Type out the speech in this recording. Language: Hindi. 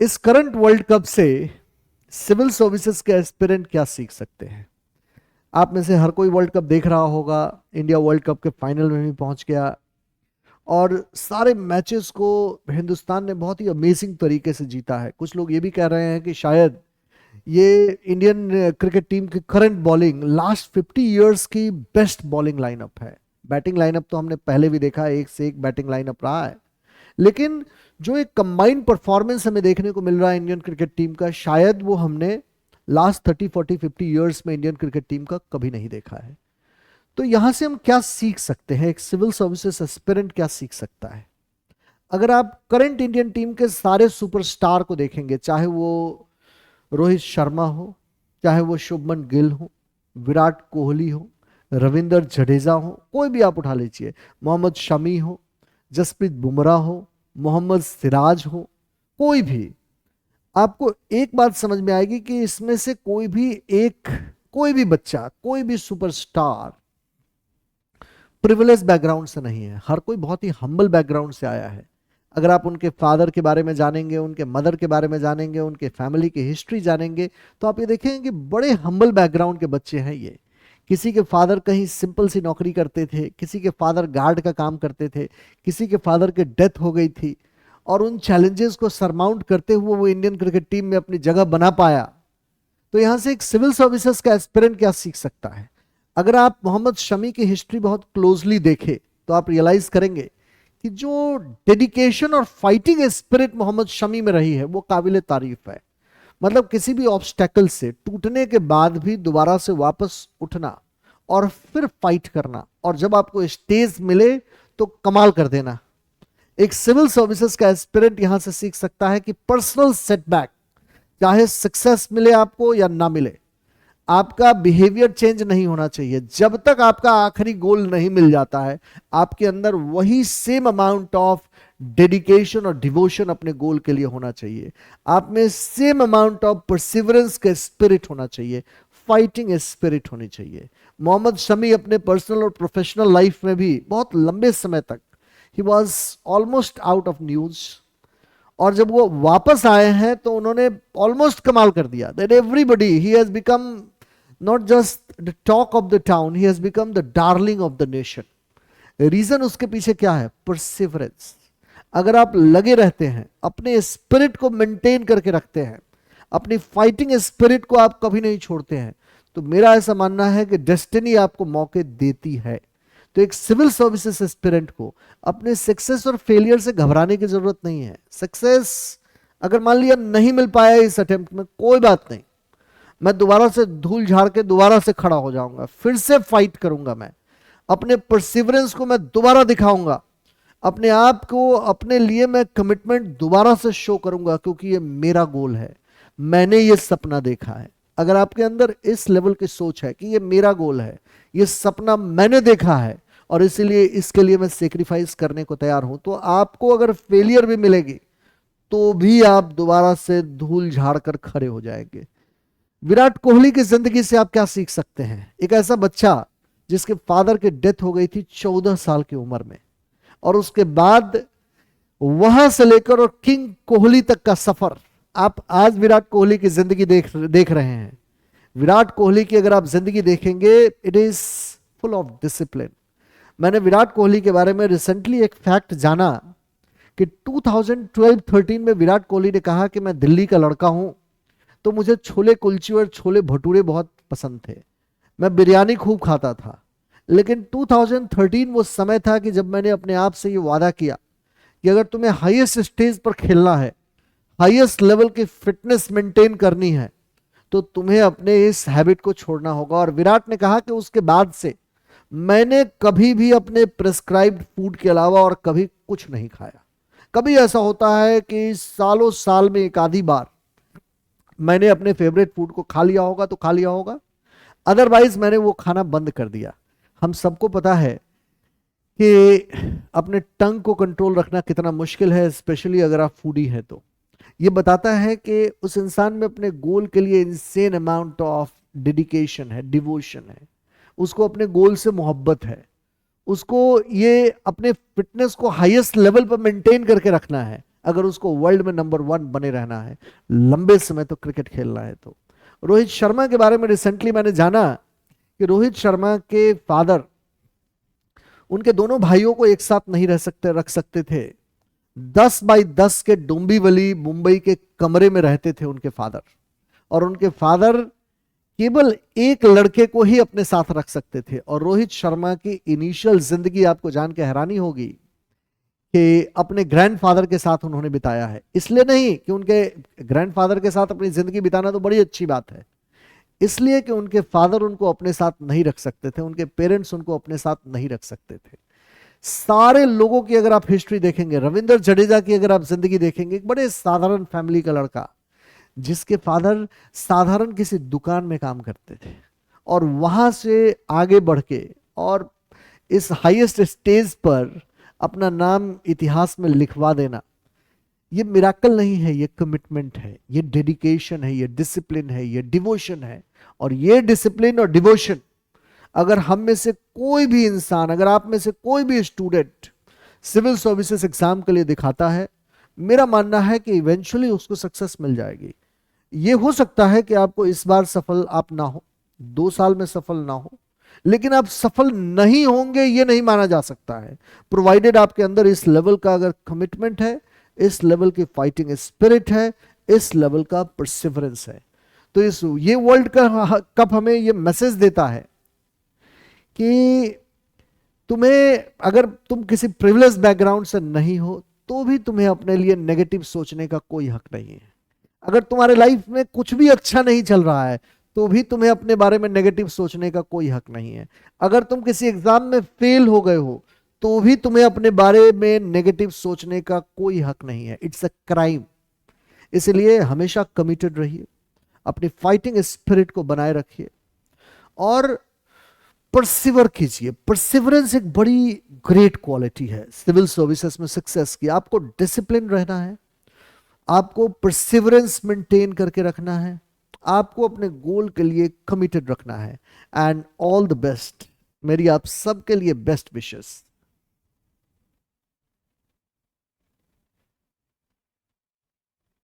इस करंट वर्ल्ड कप से सिविल सर्विसेज के एस्पिरेंट क्या सीख सकते हैं? आप में से हर कोई वर्ल्ड कप देख रहा होगा। इंडिया वर्ल्ड कप के फाइनल में भी पहुंच गया और सारे मैचेस को हिंदुस्तान ने बहुत ही अमेजिंग तरीके से जीता है। कुछ लोग ये भी कह रहे हैं कि शायद ये इंडियन क्रिकेट टीम की करंट बॉलिंग लास्ट 50 इयर्स की बेस्ट बॉलिंग लाइनअप है। बैटिंग लाइनअप तो हमने पहले भी देखा, एक से एक बैटिंग लाइनअप रहा है, लेकिन जो एक कंबाइंड परफॉर्मेंस हमें देखने को मिल रहा है इंडियन क्रिकेट टीम का, शायद वो हमने लास्ट 30 40 50 इयर्स में इंडियन क्रिकेट टीम का कभी नहीं देखा है। तो यहां से हम क्या सीख सकते हैं? एक सिविल सर्विसेज एस्पिरेंट क्या सीख सकता है? अगर आप करंट इंडियन टीम के सारे सुपरस्टार को देखेंगे, चाहे वो रोहित शर्मा हो, चाहे वो शुभमन गिल हो, विराट कोहली हो, रविंद्र जडेजा हो, कोई भी आप उठा लीजिए, मोहम्मद शमी हो, जसप्रीत बुमराह हो, मोहम्मद सिराज हो, कोई भी, आपको एक बात समझ में आएगी कि इसमें से कोई भी बच्चा, कोई भी सुपरस्टार प्रिविलेज बैकग्राउंड से नहीं है। हर कोई बहुत ही हम्बल बैकग्राउंड से आया है। अगर आप उनके फादर के बारे में जानेंगे, उनके मदर के बारे में जानेंगे, उनके फैमिली की हिस्ट्री जानेंगे, तो आप ये देखेंगे कि बड़े हम्बल बैकग्राउंड के बच्चे हैं ये। किसी के फादर कहीं सिंपल सी नौकरी करते थे, किसी के फादर गार्ड का काम करते थे, किसी के फादर की डेथ हो गई थी, और उन चैलेंजेस को सरमाउंट करते हुए वो इंडियन क्रिकेट टीम में अपनी जगह बना पाया। तो यहां से एक सिविल सर्विसेज का एस्पिरेंट क्या सीख सकता है? अगर आप मोहम्मद शमी की हिस्ट्री बहुत क्लोजली देखें तो आप रियलाइज करेंगे कि जो डेडिकेशन और फाइटिंग स्पिरिट मोहम्मद शमी में रही है वो काबिले तारीफ है। मतलब किसी भी ऑब्स्टेकल से टूटने के बाद भी दोबारा से वापस उठना और फिर फाइट करना, और जब आपको स्टेज मिले तो कमाल कर देना। एक सिविल सर्विसेज का एस्पिरेंट यहां से सीख सकता है कि पर्सनल सेटबैक, चाहे सक्सेस मिले आपको या ना मिले, आपका बिहेवियर चेंज नहीं होना चाहिए। जब तक आपका आखिरी गोल नहीं मिल जाता है, आपके अंदर वही सेम अमाउंट ऑफ डेडिकेशन और डिवोशन अपने गोल के लिए होना चाहिए। आप में सेम अमाउंट ऑफ परसिवरेंस का स्पिरिट होना चाहिए, फाइटिंग स्पिरिट होनी चाहिए। मोहम्मद शमी अपने पर्सनल और प्रोफेशनल लाइफ में भी बहुत लंबे समय तक he was almost out of news, और जब वो वापस आए हैं तो उन्होंने ऑलमोस्ट कमाल कर दिया। That everybody, he has become not just the talk of the town, he has become the darling of the nation. Reason उसके पीछे क्या है? परसिवरेंस। अगर आप लगे रहते हैं, अपने स्पिरिट को मेंटेन करके रखते हैं, अपनी फाइटिंग स्पिरिट को आप कभी नहीं छोड़ते हैं, तो मेरा ऐसा मानना है कि डेस्टिनी आपको मौके देती है। तो एक सिविल सर्विसेज एस्पिरेंट को अपने सक्सेस और फेलियर से घबराने की जरूरत नहीं है। सक्सेस अगर मान लिया नहीं मिल पाया इस अटेम्प्ट में, कोई बात नहीं, मैं दोबारा से धूल झाड़ के दोबारा से खड़ा हो जाऊंगा, फिर से फाइट करूंगा। मैं अपने परसिवरेंस को मैं दोबारा दिखाऊंगा, अपने आप को, अपने लिए मैं कमिटमेंट दोबारा से शो करूंगा, क्योंकि ये मेरा गोल है, मैंने ये सपना देखा है। अगर आपके अंदर इस लेवल की सोच है कि ये मेरा गोल है, ये सपना मैंने देखा है और इसीलिए इसके लिए मैं सेक्रीफाइस करने को तैयार हूं, तो आपको अगर फेलियर भी मिलेगी तो भी आप दोबारा से धूल झाड़ कर खड़े हो जाएंगे। विराट कोहली की जिंदगी से आप क्या सीख सकते हैं? एक ऐसा बच्चा जिसके फादर की डेथ हो गई थी 14 साल की उम्र में, और उसके बाद वहां से लेकर और किंग कोहली तक का सफर, आप आज विराट कोहली की जिंदगी देख रहे हैं। विराट कोहली की अगर आप जिंदगी देखेंगे, it is full of discipline. मैंने विराट कोहली के बारे में रिसेंटली एक फैक्ट जाना कि 2012-13 में विराट कोहली ने कहा कि मैं दिल्ली का लड़का हूं, तो मुझे छोले कुलचे और छोले भटूरे बहुत पसंद थे, मैं बिरयानी खूब खाता था। लेकिन 2013 वो समय था कि जब मैंने अपने आप से ये वादा किया कि अगर तुम्हें हाईएस्ट स्टेज पर खेलना है, हाईएस्ट लेवल की फिटनेस मेंटेन करनी है, तो तुम्हें अपने इस हैबिट को छोड़ना होगा। और विराट ने कहा कि उसके बाद से मैंने कभी भी अपने प्रेस्क्राइब्ड फूड के अलावा और कभी कुछ नहीं खाया। कभी ऐसा होता है कि सालों साल में एक आधी बार मैंने अपने फेवरेट फूड को खा लिया होगा तो खा लिया होगा, अदरवाइज मैंने वो खाना बंद कर दिया। हम सबको पता है कि अपने टंग को कंट्रोल रखना कितना मुश्किल है, स्पेशली अगर आप फूडी हैं तो। ये बताता है कि उस इंसान में अपने गोल के लिए इंसेन अमाउंट ऑफ डेडिकेशन है, डिवोशन है, उसको अपने गोल से मोहब्बत है, उसको ये अपने फिटनेस को हाईएस्ट लेवल पर मेंटेन करके रखना है। अगर उसको वर्ल्ड में नंबर 1 बने रहना है, लंबे समय तो क्रिकेट खेलना है। तो रोहित शर्मा के बारे में रिसेंटली मैंने जाना कि रोहित शर्मा के फादर उनके दोनों भाइयों को एक साथ नहीं रख सकते थे। 10 बाई 10 के डोंबिवली मुंबई के कमरे में रहते थे उनके फादर, और उनके फादर केवल एक लड़के को ही अपने साथ रख सकते थे। और रोहित शर्मा की इनिशियल जिंदगी आपको जान के हैरानी होगी कि अपने ग्रैंडफादर के साथ उन्होंने बिताया है। इसलिए नहीं कि उनके ग्रैंडफादर के साथ अपनी जिंदगी बिताना तो बड़ी अच्छी बात है, इसलिए कि उनके फादर उनको अपने साथ नहीं रख सकते थे, उनके पेरेंट्स उनको अपने साथ नहीं रख सकते थे। सारे लोगों की अगर आप हिस्ट्री देखेंगे, रविंद्र जडेजा की अगर आप जिंदगी देखेंगे, एक बड़े साधारण फैमिली का लड़का जिसके फादर साधारण किसी दुकान में काम करते थे, और वहां से आगे बढ़ के और इस हाईएस्ट स्टेज पर अपना नाम इतिहास में लिखवा देना, ये मिराकल नहीं है, ये कमिटमेंट है, ये डेडिकेशन है, ये डिसिप्लिन है, ये डिवोशन है। और ये डिसिप्लिन और डिवोशन अगर हम में से कोई भी इंसान, अगर आप में से कोई भी स्टूडेंट सिविल सर्विसेज एग्जाम के लिए दिखाता है, मेरा मानना है कि इवेंचुअली उसको सक्सेस मिल जाएगी। ये हो सकता है कि आपको इस बार सफल आप ना हो, 2 साल में सफल ना हो, लेकिन आप सफल नहीं होंगे ये नहीं माना जा सकता है, प्रोवाइडेड आपके अंदर इस लेवल का अगर कमिटमेंट है, इस लेवल की फाइटिंग स्पिरिट है, इस लेवल का परसिवरेंस है। तो ये वर्ल्ड कप हमें ये मैसेज देता है कि तुम्हें, अगर तुम किसी प्रिविलेज बैकग्राउंड से नहीं हो तो भी तुम्हें अपने लिए नेगेटिव सोचने का कोई हक नहीं है। अगर तुम्हारे लाइफ में कुछ भी अच्छा नहीं चल रहा है तो भी तुम्हें अपने बारे में नेगेटिव सोचने का कोई हक नहीं है। अगर तुम किसी एग्जाम में फेल हो गए हो तो भी तुम्हें अपने बारे में नेगेटिव सोचने का कोई हक नहीं है। It's a crime. इसलिए हमेशा कमिटेड रहिए, अपनी फाइटिंग स्पिरिट को बनाए रखिए और परसिवर कीजिए। परसिवरेंस एक बड़ी ग्रेट क्वालिटी है सिविल सर्विसेज में सक्सेस की। आपको डिसिप्लिन रहना है, आपको परसिवरेंस मेंटेन करके रखना है, आपको अपने गोल के लिए कमिटेड रखना है। एंड ऑल द बेस्ट, मेरी आप सबके लिए बेस्ट विशेस।